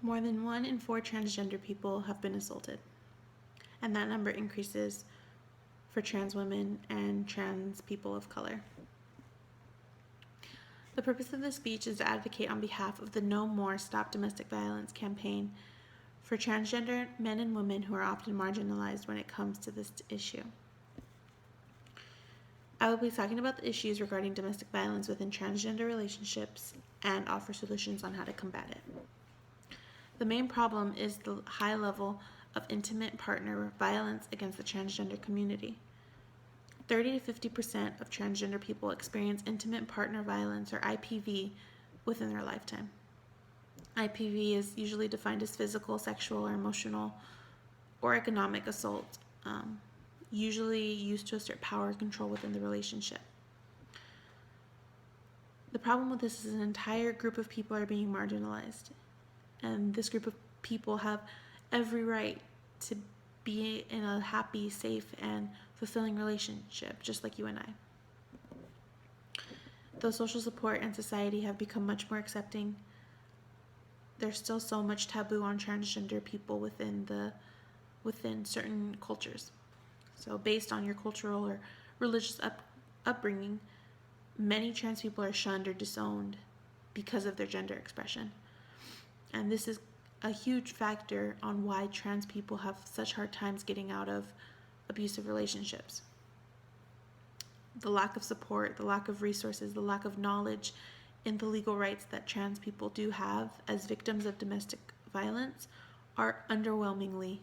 More than 1 in 4 transgender people have been assaulted, and that number increases for trans women and trans people of color. The purpose of this speech is to advocate on behalf of the No More Stop Domestic Violence campaign for transgender men and women who are often marginalized when it comes to this issue. I will be talking about the issues regarding domestic violence within transgender relationships and offer solutions on how to combat it. The main problem is the high level of intimate partner violence against the transgender community. 30 to 50% of transgender people experience intimate partner violence, or IPV, within their lifetime. IPV is usually defined as physical, sexual, or emotional, or economic assault, usually used to assert power and control within the relationship. The problem with this is an entire group of people are being marginalized, and this group of people have every right to be in a happy, safe, and fulfilling relationship, just like you and I. Though social support and society have become much more accepting, there's still so much taboo on transgender people within certain cultures. So based on your cultural or religious upbringing, many trans people are shunned or disowned because of their gender expression. And this is a huge factor on why trans people have such hard times getting out of abusive relationships. The lack of support, the lack of resources, the lack of knowledge in the legal rights that trans people do have as victims of domestic violence are underwhelming.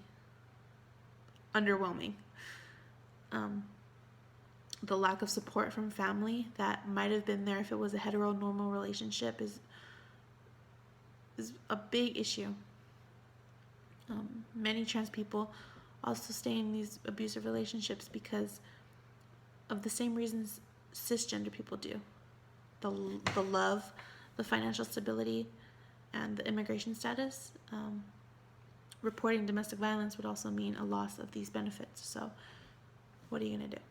The lack of support from family that might have been there if it was a heteronormal relationship is a big issue. Many trans people also stay in these abusive relationships because of the same reasons cisgender people do. The love, the financial stability, and the immigration status. Reporting domestic violence would also mean a loss of these benefits. So what are you going to do?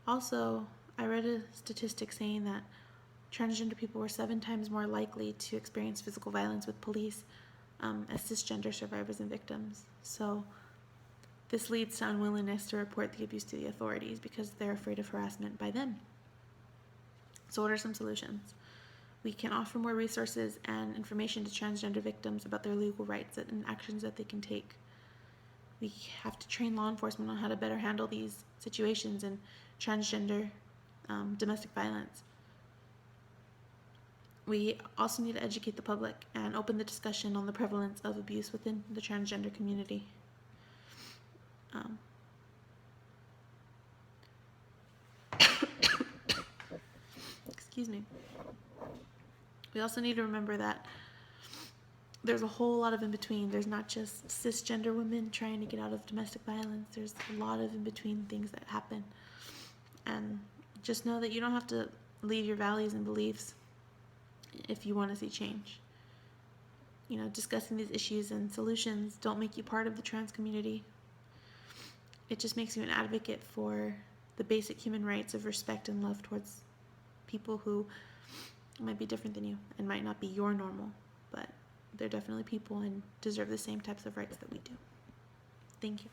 Also, I read a statistic saying that transgender people were 7 times more likely to experience physical violence with police as cisgender survivors and victims. So this leads to unwillingness to report the abuse to the authorities because they're afraid of harassment by them. So what are some solutions? We can offer more resources and information to transgender victims about their legal rights and actions that they can take. We have to train law enforcement on how to better handle these situations in transgender domestic violence. We also need to educate the public and open the discussion on the prevalence of abuse within the transgender community. Excuse me. We also need to remember that there's a whole lot of in between. There's not just cisgender women trying to get out of domestic violence. There's a lot of in between things that happen. And just know that you don't have to leave your values and beliefs if you want to see change. Discussing these issues and solutions don't make you part of the trans community. It just makes you an advocate for the basic human rights of respect and love towards people who might be different than you and might not be your normal, but they're definitely people and deserve the same types of rights that we do. Thank you.